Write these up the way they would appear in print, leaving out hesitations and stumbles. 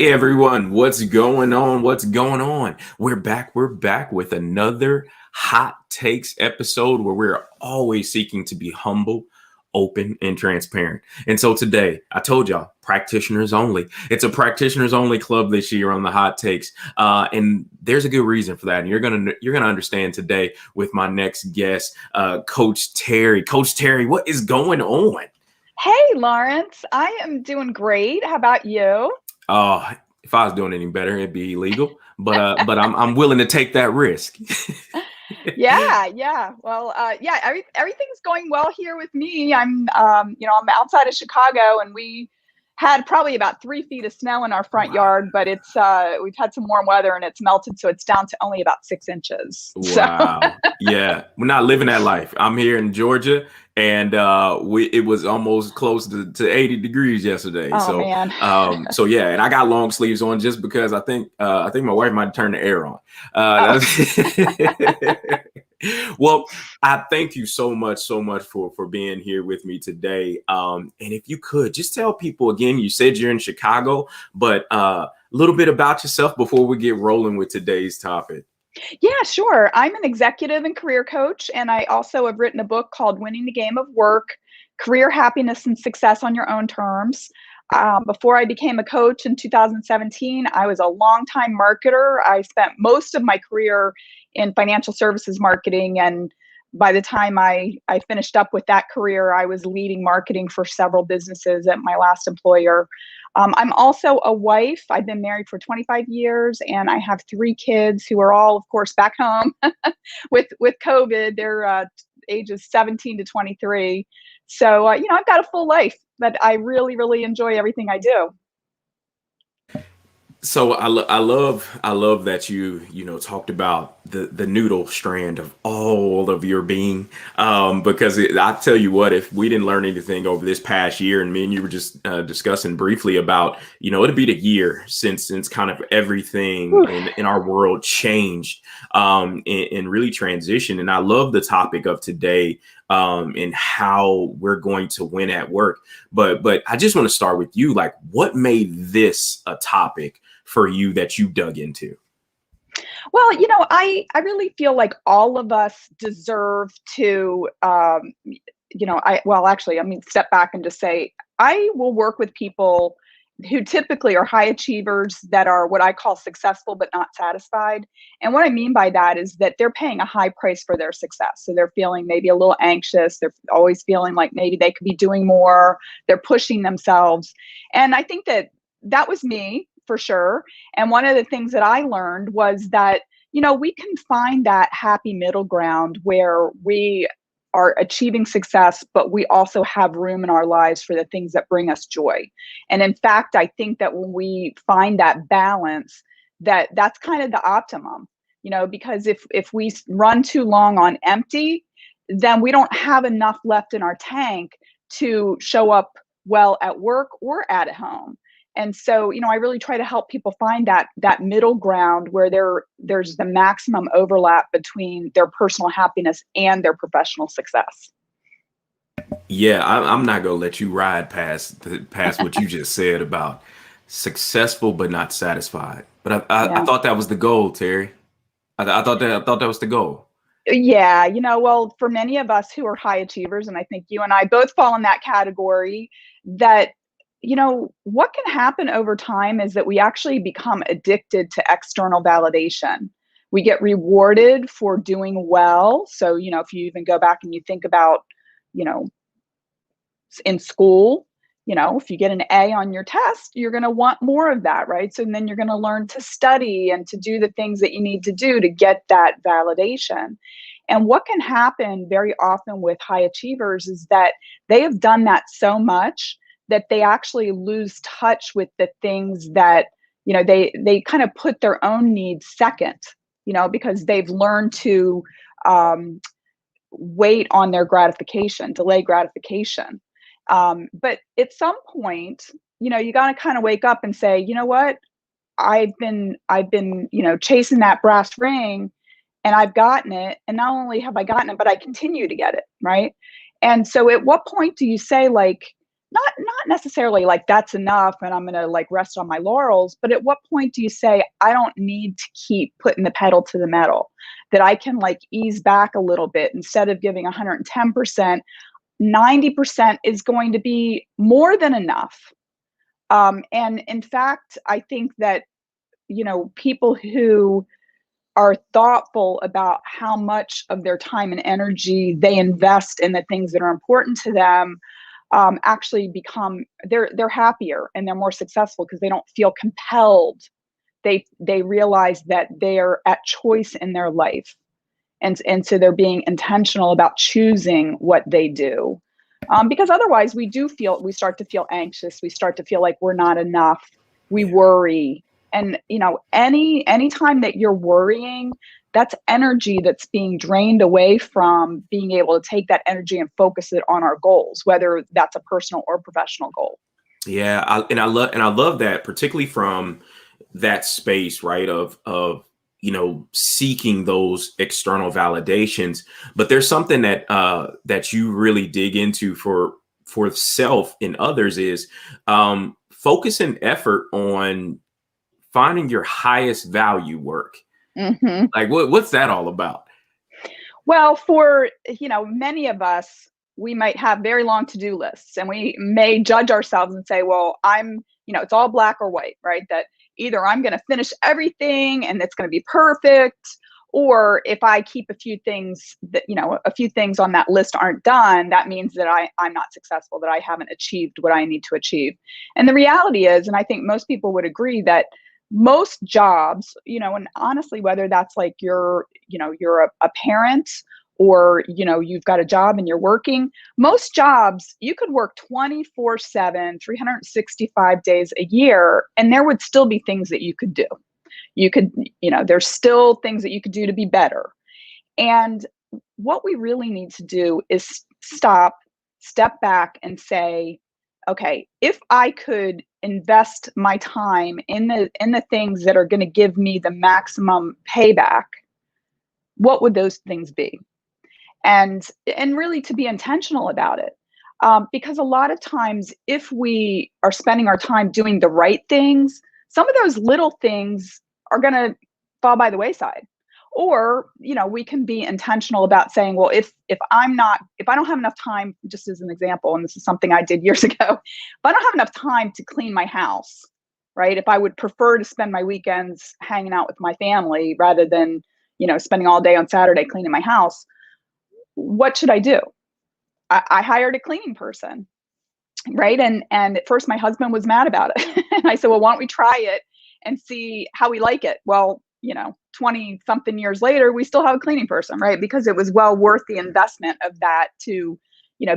Hey everyone, what's going on? What's going on? We're back. We're back with another hot takes episode where we're always seeking to be humble, open, and transparent. And so today, I told y'all, practitioners only. It's a practitioners only club this year on the hot takes, and there's a good reason for that. And you're gonna understand today with my next guest, Coach Terry. Coach Terry, what is going on? Hey, Lawrence, I am doing great. How about you? If I was doing any better, it'd be illegal. But I'm willing to take that risk. Yeah. Well, yeah, everything's going well here with me. I'm outside of Chicago, and we had probably about 3 feet of snow in our front Wow. yard, but we've had some warm weather and it's melted, so it's down to only about 6 inches. So, Wow. Yeah, we're not living that life. I'm here in Georgia, and it was almost close to 80 degrees yesterday. oh So man. so yeah, and I got long sleeves on just because I think my wife might turn the air on. Oh. Well, I thank you so much for being here with me today. And if you could just tell people again, you said you're in Chicago, but a little bit about yourself before we get rolling with today's topic. Yeah, sure. I'm an executive and career coach, and I also have written a book called Winning the Game of Work: Career Happiness and Success on Your Own Terms. Before I became a coach in 2017, I was a longtime marketer. I spent most of my career in financial services marketing, and by the time I finished up with that career, I was leading marketing for several businesses at my last employer. I'm also a wife. I've been married for 25 years, and I have 3 kids who are all, of course, back home with COVID. They're ages 17 to 23. So, I've got a full life, but I really, really enjoy everything I do. So I love that you talked about the noodle strand of all of your being, because I tell you what, if we didn't learn anything over this past year, and me and you were just discussing briefly about, it'd be the year since kind of everything Whew. in our world changed, and really transitioned. And I love the topic of today, and how we're going to win at work. But I just want to start with you. Like, what made this a topic for you that you dug into? Well, I really feel like all of us deserve to, actually, step back and just say, I will work with people who typically are high achievers that are what I call successful but not satisfied. And what I mean by that is that they're paying a high price for their success. So they're feeling maybe a little anxious. They're always feeling like maybe they could be doing more. They're pushing themselves. And I think that was me for sure. And one of the things that I learned was that, we can find that happy middle ground where we are achieving success, but we also have room in our lives for the things that bring us joy. And in fact, I think that when we find that balance, that's kind of the optimum, because if we run too long on empty, then we don't have enough left in our tank to show up well at work or at home. And so, I really try to help people find that middle ground where there's the maximum overlap between their personal happiness and their professional success. Yeah, I'm not gonna let you ride past what you just said about successful but not satisfied. But I Yeah. thought that was the goal, Terry. I thought that was the goal. Yeah, well, for many of us who are high achievers, and I think you and I both fall in that category, that, what can happen over time is that we actually become addicted to external validation. We get rewarded for doing well. So, if you even go back and you think about, you know, in school, if you get an A on your test, you're going to want more of that, right? So then you're going to learn to study and to do the things that you need to do to get that validation. And what can happen very often with high achievers is that they have done that so much that they actually lose touch with the things that, they kind of put their own needs second, because they've learned to wait on their gratification, delay gratification. But at some point, you got to kind of wake up and say, you know what? I've been, chasing that brass ring, and I've gotten it. And not only have I gotten it, but I continue to get it. Right. And so at what point do you say, like, not necessarily like that's enough and I'm going to like rest on my laurels, but at what point do you say I don't need to keep putting the pedal to the metal, that I can like ease back a little bit instead of giving 110%, 90% is going to be more than enough. And in fact, I think that, people who are thoughtful about how much of their time and energy they invest in the things that are important to them, actually become, they're happier and they're more successful because they don't feel compelled. They realize that they're at choice in their life, and so they're being intentional about choosing what they do. Because otherwise we start to feel anxious, we start to feel like we're not enough, we Yeah. worry. And any time that you're worrying, that's energy that's being drained away from being able to take that energy and focus it on our goals, whether that's a personal or professional goal. Yeah, I love that, particularly from that space, right? Of seeking those external validations. But there's something that you really dig into for self and others is focus and effort on finding your highest value work. Hmm. Like what's that all about? Well, for many of us, we might have very long to-do lists, and we may judge ourselves and say, "Well, it's all black or white, right? That either I'm going to finish everything and it's going to be perfect, or if I keep a few things on that list aren't done, that means that I'm not successful, that I haven't achieved what I need to achieve." And the reality is, and I think most people would agree that most jobs, and honestly, whether that's like you're a parent, or you've got a job and you're working, most jobs you could work 24/7, 365 days a year, and there would still be things that you could do. You could, there's still things that you could do to be better. And what we really need to do is step back and say, okay, if I could invest my time in the things that are going to give me the maximum payback, what would those things be? And really to be intentional about it. Because a lot of times, if we are spending our time doing the right things, some of those little things are going to fall by the wayside. Or we can be intentional about saying, well, if I don't have enough time, just as an example, and this is something I did years ago, if I don't have enough time to clean my house, right? If I would prefer to spend my weekends hanging out with my family rather than spending all day on Saturday cleaning my house, what should I do? I hired a cleaning person, right? And at first my husband was mad about it. And I said, well, why don't we try it and see how we like it? Well, 20 something years later, we still have a cleaning person, right? Because it was well worth the investment of that to,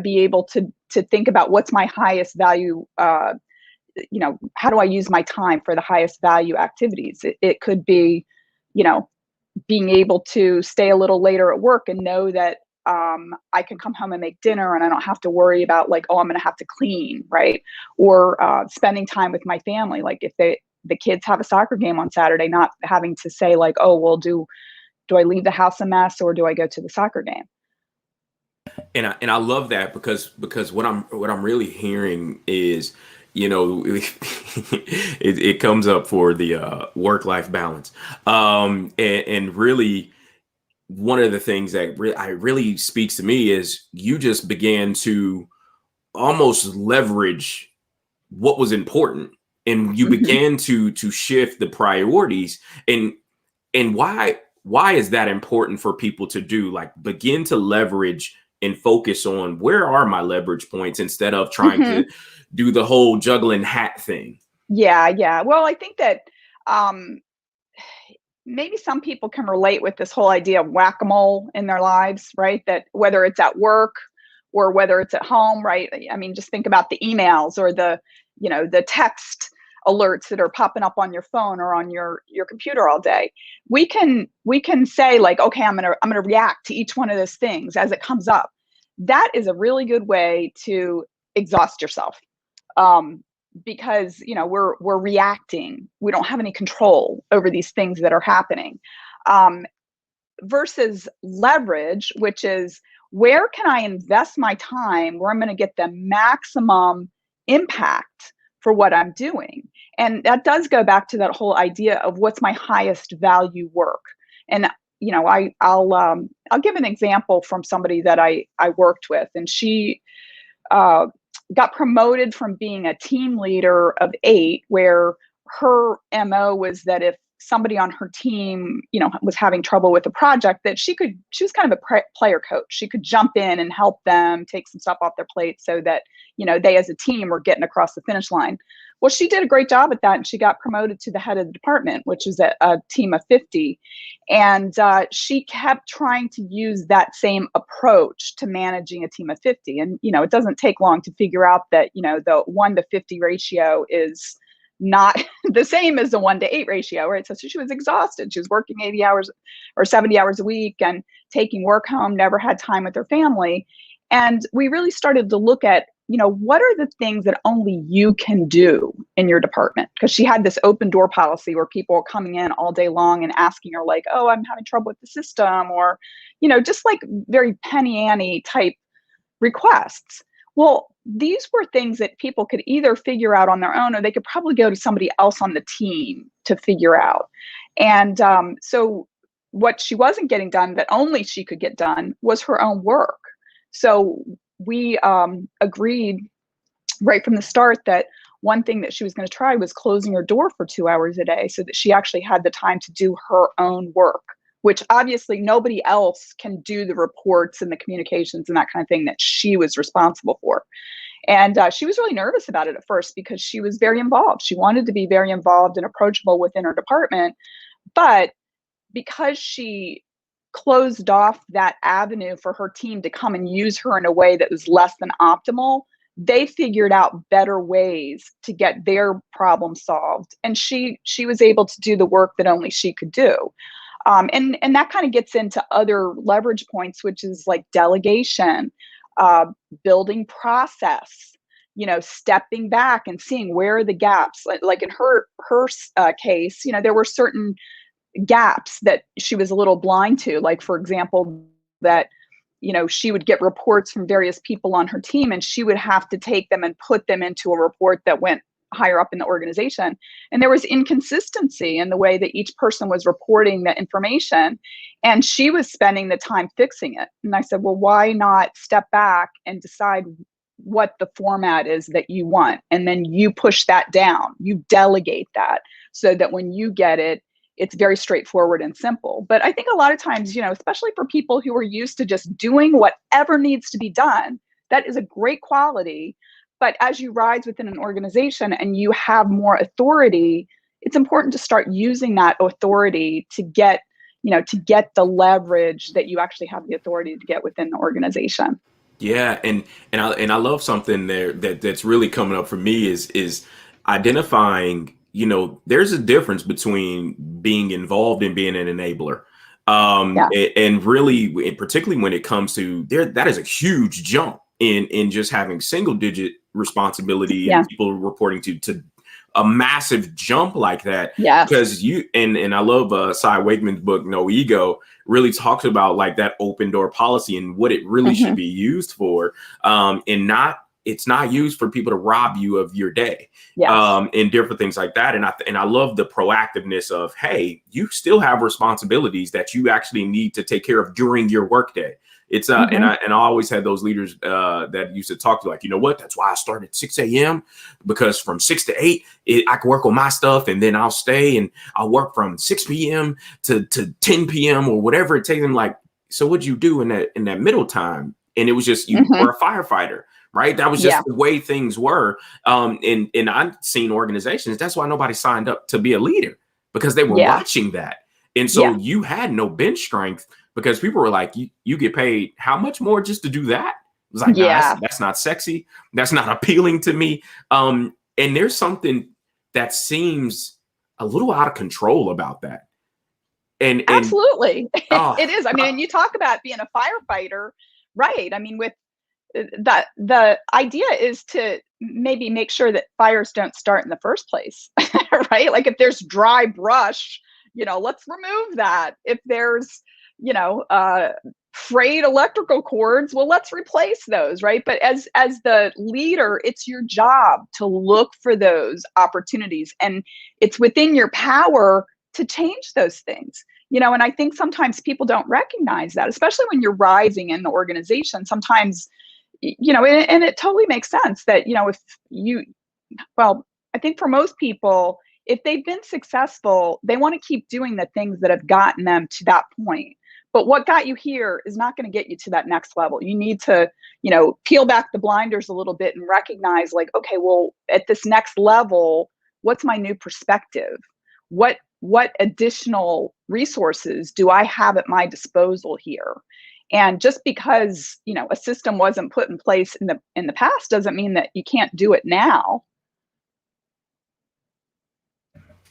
be able to think about what's my highest value. How do I use my time for the highest value activities? It could be, you know, being able to stay a little later at work and know that I can come home and make dinner and I don't have to worry about like, oh, I'm going to have to clean, right? Or spending time with my family. Like if the kids have a soccer game on Saturday, not having to say like, oh, well, do I leave the house a mess or do I go to the soccer game? And I love that because what I'm really hearing is, it comes up for the work-life balance. And really one of the things that really speaks to me is you just began to almost leverage what was important, and you Hmm. began to shift the priorities. And why is that important for people to do? Like begin to leverage and focus on where are my leverage points instead of trying Hmm. to do the whole juggling hat thing. Yeah, yeah. Well, I think that um, maybe some people can relate with this whole idea of whack-a-mole in their lives, right? That whether it's at work or whether it's at home, right? I mean, just think about the emails or the text alerts that are popping up on your phone or on your computer all day. We can say like, okay, I'm gonna react to each one of those things as it comes up. That is a really good way to exhaust yourself. Um, because we're reacting, we don't have any control over these things that are happening. um, versus leverage, which is where can I invest my time where I'm going to get the maximum impact for what I'm doing. And that does go back to that whole idea of what's my highest value work. And I'll give an example from somebody that I worked with, and she uh, got promoted from being a team leader of 8, where her MO was that if somebody on her team, was having trouble with a project, that she was kind of a player coach. She could jump in and help them take some stuff off their plate so that, they as a team were getting across the finish line. Well, she did a great job at that, and she got promoted to the head of the department, which is a team of 50. And she kept trying to use that same approach to managing a team of 50. And, it doesn't take long to figure out that, the 1-to-50 ratio is not the same as the 1-to-8 ratio, right? So she was exhausted. She was working 80 hours or 70 hours a week and taking work home, never had time with her family. And we really started to look at, what are the things that only you can do in your department? Because she had this open door policy where people were coming in all day long and asking her like, oh, I'm having trouble with the system, or, just like very penny ante type requests. Well, these were things that people could either figure out on their own, or they could probably go to somebody else on the team to figure out. And so what she wasn't getting done, that only she could get done, was her own work. So we agreed right from the start that one thing that she was going to try was closing her door for 2 hours a day so that she actually had the time to do her own work, which obviously nobody else can do the reports and the communications and that kind of thing that she was responsible for. And she was really nervous about it at first because she was very involved. She wanted to be very involved and approachable within her department. But because she closed off that avenue for her team to come and use her in a way that was less than optimal, they figured out better ways to get their problem solved. And she was able to do the work that only she could do. And that kind of gets into other leverage points, which is like delegation, building process, stepping back and seeing where are the gaps. Like in her case, there were certain gaps that she was a little blind to. Like, for example, that, she would get reports from various people on her team, and she would have to take them and put them into a report that went higher up in the organization. And there was inconsistency in the way that each person was reporting the information, and she was spending the time fixing it. And I said, well, why not step back and decide what the format is that you want? And then you push that down, you delegate that so that when you get it, it's very straightforward and simple. But I think a lot of times, especially for people who are used to just doing whatever needs to be done, that is a great quality. But as you rise within an organization and you have more authority, it's important to start using that authority to get the leverage that you actually have the authority to get within the organization. Yeah, and I love something there that's really coming up for me is identifying, there's a difference between being involved and being an enabler. Yeah. And really, particularly when it comes to there, that is a huge jump in just having single digit responsibility and people reporting to a massive jump like that. Yes. Because and I love Cy Wakeman's book, No Ego, really talks about like that open door policy and what it really should be used for. And it's not used for people to rob you of your day. Yes. And different things like that. And I love the proactiveness of, hey, you still have responsibilities that you actually need to take care of during your workday. It's and I always had those leaders that used to talk to, like, you know what, that's why I start at 6 a.m. because from 6 to 8 I can work on my stuff, and then I'll stay and I'll work from 6 p.m. to 10 p.m. or whatever it takes them. Like, so what'd you do in that middle time? And it was just you were a firefighter, right? That was just the way things were. And I've seen organizations, that's why nobody signed up to be a leader, because they were watching that. And so you had no bench strength, because people were like, you get paid how much more just to do that? It was like, nah, that's not sexy. That's not appealing to me. And there's something that seems a little out of control about that. And absolutely. It is. I mean, and you talk about being a firefighter, right? I mean, with that, the idea is to maybe make sure that fires don't start in the first place, right? Like if there's dry brush, let's remove that. If there's, frayed electrical cords, well, let's replace those, right? But as the leader, it's your job to look for those opportunities, and it's within your power to change those things. And I think sometimes people don't recognize that, especially when you're rising in the organization. Sometimes, and it totally makes sense that, if you, well, I think for most people, if they've been successful, they want to keep doing the things that have gotten them to that point. But what got you here is not going to get you to that next level. You need to, peel back the blinders a little bit and recognize, like, okay, well, at this next level, what's my new perspective? What additional resources do I have at my disposal here? And just because, a system wasn't put in place in the past doesn't mean that you can't do it now.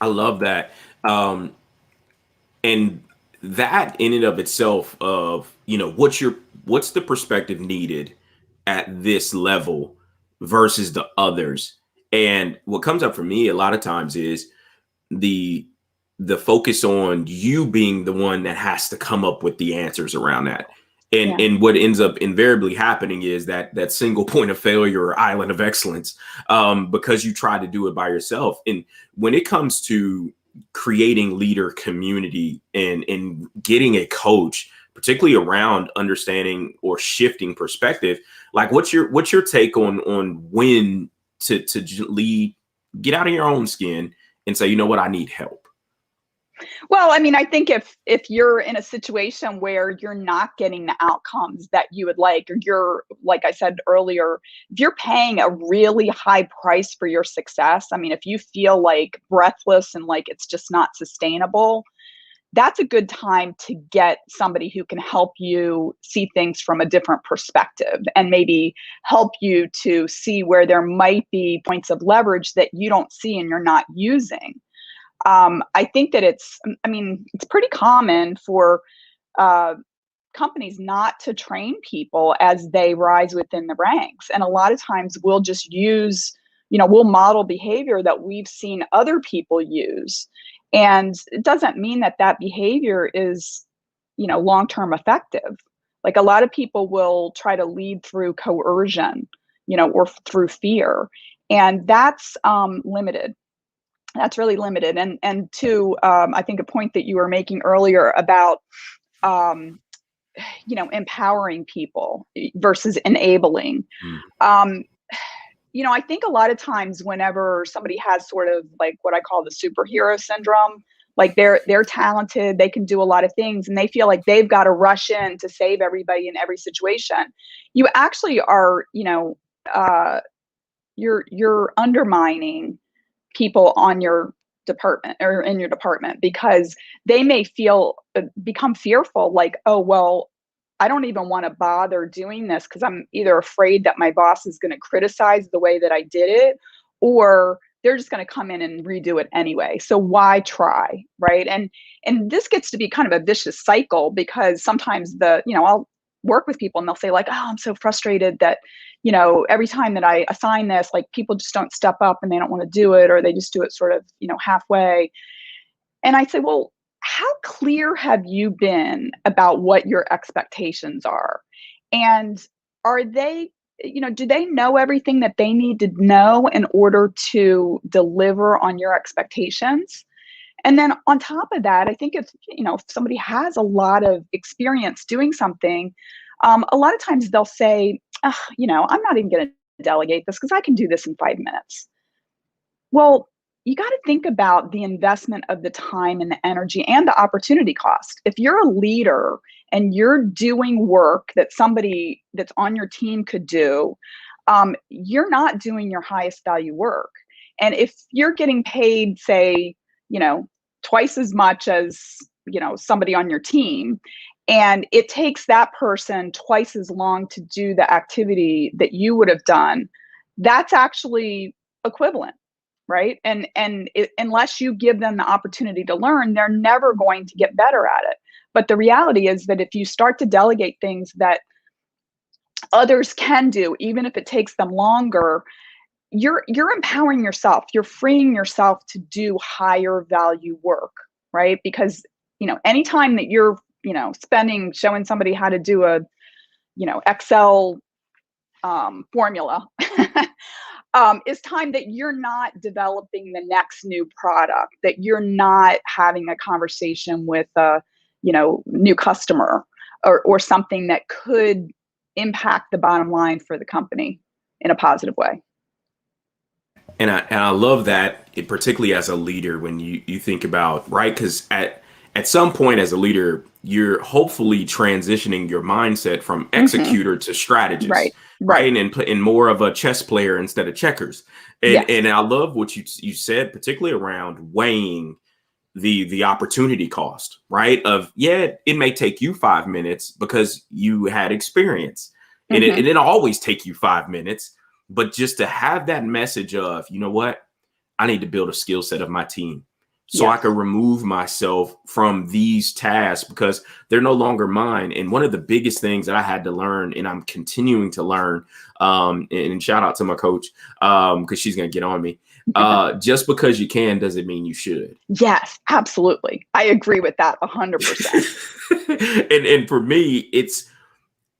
I love that. And that in and of itself of, what's the perspective needed at this level versus the others. And what comes up for me a lot of times is the focus on you being the one that has to come up with the answers around that. And what ends up invariably happening is that single point of failure or island of excellence, because you try to do it by yourself. And when it comes to creating leader community and getting a coach, particularly around understanding or shifting perspective, like what's your take on when to lead, get out of your own skin and say, you know what, I need help? Well, I mean, I think if you're in a situation where you're not getting the outcomes that you would like, or you're, like I said earlier, if you're paying a really high price for your success, I mean, if you feel like breathless and like it's just not sustainable, that's a good time to get somebody who can help you see things from a different perspective and maybe help you to see where there might be points of leverage that you don't see and you're not using. I think that it's pretty common for companies not to train people as they rise within the ranks. And a lot of times we'll just use, we'll model behavior that we've seen other people use. And it doesn't mean that behavior is, long-term effective. Like a lot of people will try to lead through coercion, or through fear. And that's limited. That's really limited. And to, I think a point that you were making earlier about, empowering people versus enabling. I think a lot of times whenever somebody has sort of like what I call the superhero syndrome, like they're talented, they can do a lot of things, and they feel like they've got to rush in to save everybody in every situation. You actually are, you're undermining people on your department or in your department, because they may become fearful, like, oh, well, I don't even want to bother doing this because I'm either afraid that my boss is going to criticize the way that I did it, or they're just going to come in and redo it anyway. So why try, right? And this gets to be kind of a vicious cycle, because sometimes I'll work with people and they'll say like, oh, I'm so frustrated that, every time that I assign this, like people just don't step up and they don't want to do it, or they just do it sort of, halfway. And I say, well, how clear have you been about what your expectations are? And are they, do they know everything that they need to know in order to deliver on your expectations? And then on top of that, I think if somebody has a lot of experience doing something, a lot of times they'll say, I'm not even going to delegate this because I can do this in 5 minutes. Well, you got to think about the investment of the time and the energy and the opportunity cost. If you're a leader and you're doing work that somebody that's on your team could do, you're not doing your highest value work. And if you're getting paid, say, twice as much as, somebody on your team, and it takes that person twice as long to do the activity that you would have done, that's actually equivalent, right? And unless you give them the opportunity to learn, they're never going to get better at it. But the reality is that if you start to delegate things that others can do, even if it takes them longer, you're empowering yourself. You're freeing yourself to do higher value work, right? Because anytime that you're showing somebody how to do a, Excel formula. Is time that you're not developing the next new product, that you're not having a conversation with a, new customer, or something that could impact the bottom line for the company in a positive way. And I love that, particularly as a leader, when you think about, right? Because at some point as a leader, you're hopefully transitioning your mindset from Hmm. executor to strategist, Right. Right. right? And more of a chess player instead of checkers. And Yes. and I love what you said, particularly around weighing the opportunity cost, right? Of, yeah, it may take you 5 minutes because you had experience, and Hmm. it didn't always take you 5 minutes, but just to have that message of, you know what, I need to build a skill set of my team so I can Yes. remove myself from these tasks because they're no longer mine. And one of the biggest things that I had to learn, and I'm continuing to learn, and shout out to my coach, because she's gonna get on me. Just because you can doesn't mean you should. Yes, absolutely. I agree with that 100%. And for me,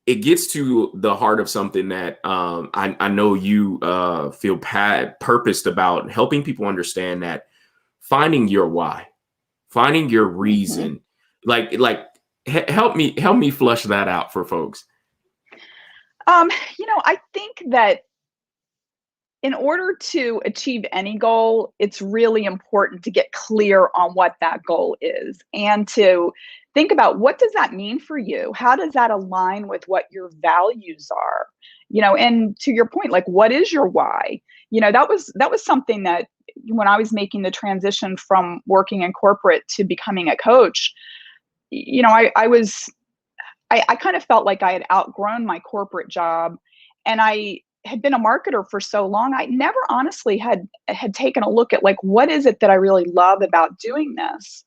it gets to the heart of something that, I know you feel purposed about helping people understand that finding your why, finding your Hmm. reason, help me flush that out for folks. Um, I think that in order to achieve any goal, it's really important to get clear on what that goal is, and to think about, what does that mean for you? How does that align with what your values are? And to your point, like, what is your why? That was something that, when I was making the transition from working in corporate to becoming a coach, I kind of felt like I had outgrown my corporate job, and I had been a marketer for so long. I never honestly had taken a look at, like, what is it that I really love about doing this?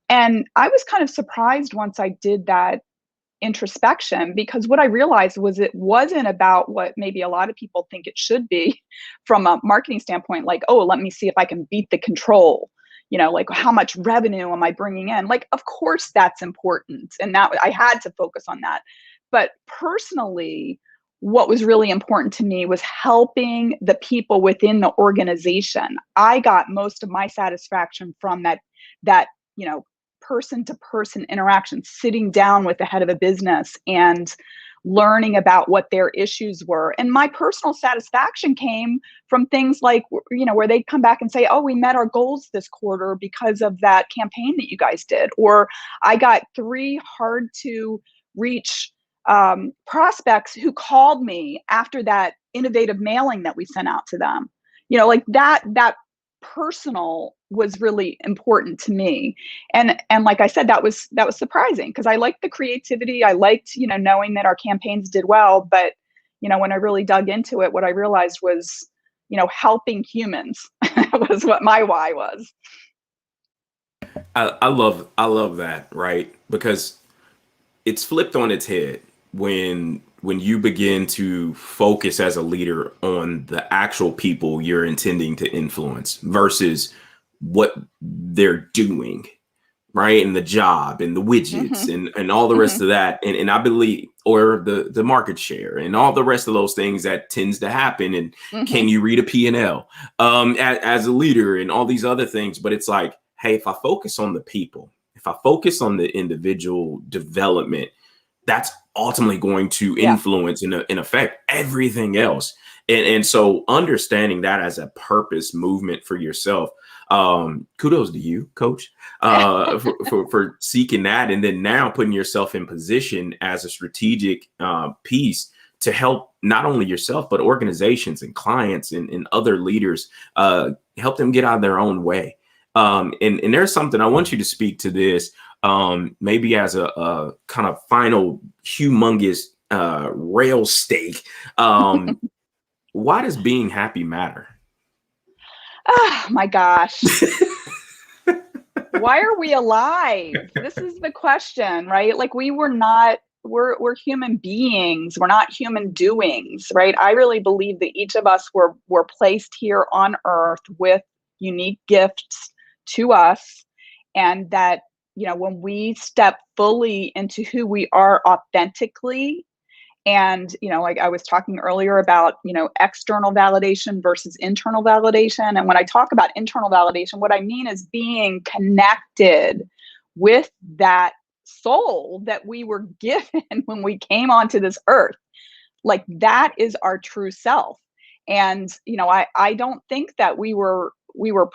And I was kind of surprised once I did that introspection, because what I realized was, it wasn't about what maybe a lot of people think it should be from a marketing standpoint, like, oh, let me see if I can beat the control. Like, how much revenue am I bringing in? Like, of course that's important, and that I had to focus on that. But personally, what was really important to me was helping the people within the organization. I got most of my satisfaction from that, you know, person to person interaction, sitting down with the head of a business and learning about what their issues were. And my personal satisfaction came from things like, where they'd come back and say, oh, we met our goals this quarter because of that campaign that you guys did. Or I got 3 hard to reach prospects who called me after that innovative mailing that we sent out to them. Like that personal was really important to me. And like I said, that was surprising, because I liked the creativity. I liked, knowing that our campaigns did well. But, when I really dug into it, what I realized was, helping humans was what my why was. I love that, right? Because it's flipped on its head when you begin to focus as a leader on the actual people you're intending to influence versus what they're doing, right? And the job and the widgets Hmm. and all the Hmm. rest of that. And I believe, or the market share and all the rest of those things that tends to happen. And Hmm. can you read a P&L as a leader and all these other things? But it's like, hey, if I focus on the people, if I focus on the individual development, that's ultimately going to Yeah. influence and affect everything else. And so understanding that as a purpose movement for yourself, kudos to you, coach, for seeking that. And then now putting yourself in position as a strategic piece to help not only yourself, but organizations and clients and other leaders, help them get out of their own way. And there's something I want you to speak to this, maybe as a kind of final humongous rail stake. Why does being happy matter? Oh my gosh. Why are we alive? This is the question, right? Like, we're human beings. We're not human doings, right? I really believe that each of us were placed here on earth with unique gifts to us, and that when we step fully into who we are authentically, and, like I was talking earlier about, external validation versus internal validation. And when I talk about internal validation, what I mean is being connected with that soul that we were given when we came onto this earth. Like that is our true self. And, I don't think that we were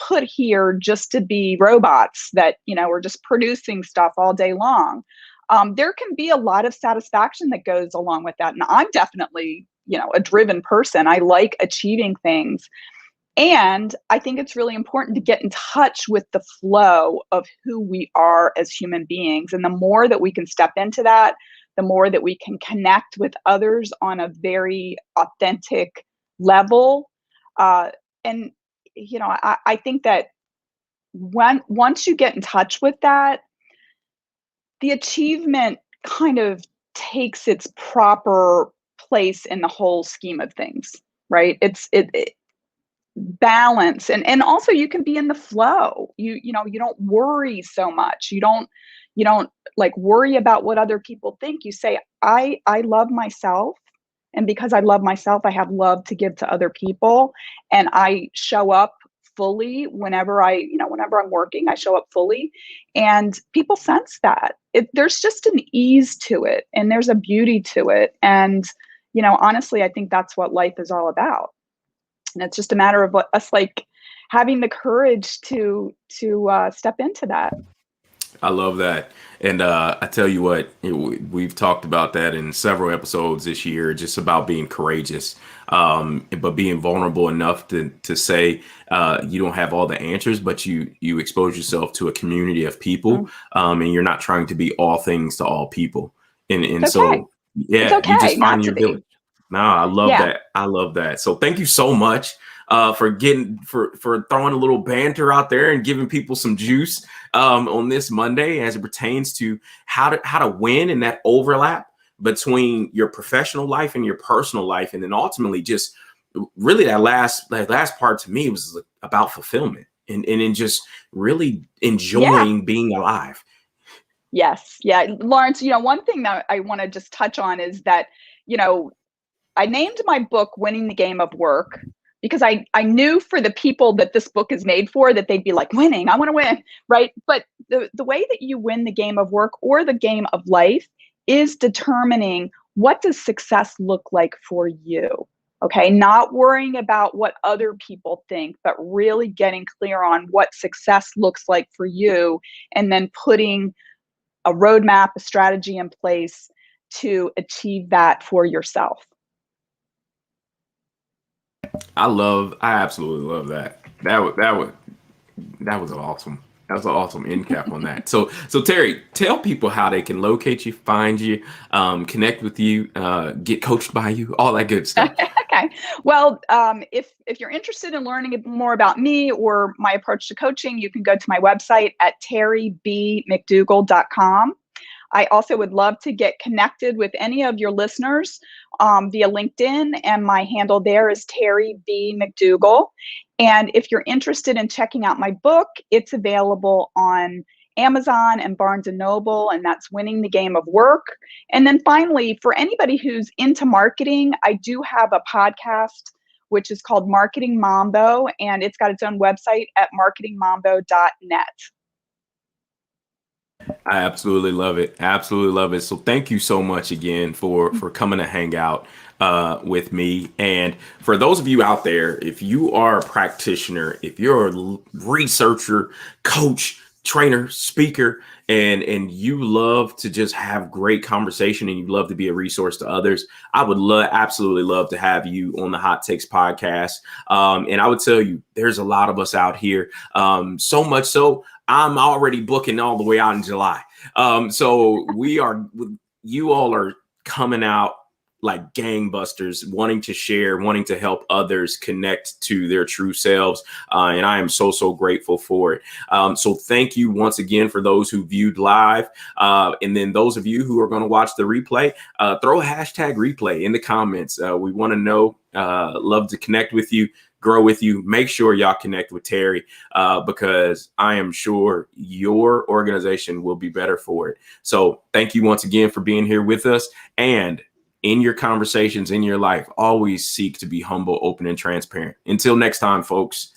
put here just to be robots that, we're just producing stuff all day long. There can be a lot of satisfaction that goes along with that. And I'm definitely, a driven person. I like achieving things. And I think it's really important to get in touch with the flow of who we are as human beings. And the more that we can step into that, the more that we can connect with others on a very authentic level. And, I think that once you get in touch with that, the achievement kind of takes its proper place in the whole scheme of things, right? It balance, and also you can be in the flow. You don't worry so much. You don't like worry about what other people think. You say, I love myself, and because I love myself, I have love to give to other people, and I show up fully whenever I'm working. I show up fully, and people sense that. There's just an ease to it, and there's a beauty to it, and honestly, I think that's what life is all about. And it's just a matter of us like having the courage to step into that. I love that. And I tell you what, we've talked about that in several episodes this year, just about being courageous, but being vulnerable enough to say you don't have all the answers, but you expose yourself to a community of people, and you're not trying to be all things to all people. And It's okay. so, yeah, It's okay you just not find to your be. village. No, I love Yeah. that. I love that. So thank you so much for throwing a little banter out there and giving people some juice on this Monday as it pertains to how to win in that overlap between your professional life and your personal life, and then ultimately just really that last part to me was about fulfillment and in just really enjoying being alive. Yes. Yeah. Lawrence, one thing that I want to just touch on is that, I named my book Winning the Game of Work because I knew for the people that this book is made for, that they'd be like, winning, I want to win, right? But the way that you win the game of work or the game of life is determining what does success look like for you. Okay, not worrying about what other people think, but really getting clear on what success looks like for you, and then putting a roadmap, a strategy in place to achieve that for yourself. I absolutely love that. That was awesome. That was an awesome end cap on that. So Terry, tell people how they can locate you, find you, connect with you, get coached by you, all that good stuff. Okay. Well, if you're interested in learning more about me or my approach to coaching, you can go to my website at terrybmcdougall.com. I also would love to get connected with any of your listeners via LinkedIn, and my handle there is Terry B. McDougall. And if you're interested in checking out my book, it's available on Amazon and Barnes and Noble, and that's Winning the Game of Work. And then finally, for anybody who's into marketing, I do have a podcast which is called Marketing Mambo, and it's got its own website at marketingmambo.net. I absolutely love it. Absolutely love it. So thank you so much again for coming to hang out with me. And for those of you out there, if you are a practitioner, if you're a researcher, coach, trainer, speaker, and you love to just have great conversation and you love to be a resource to others, I would absolutely love to have you on the Hot Takes podcast. And I would tell you, there's a lot of us out here, so much so I'm already booking all the way out in July. So you all are coming out like gangbusters, wanting to share, wanting to help others connect to their true selves. And I am so, so grateful for it. So thank you once again for those who viewed live. And then those of you who are going to watch the replay, throw a hashtag replay in the comments. We want to know, love to connect with you, grow with you. Make sure y'all connect with Terry, because I am sure your organization will be better for it. So thank you once again for being here with us. And in your conversations, in your life, always seek to be humble, open, and transparent. Until next time, folks.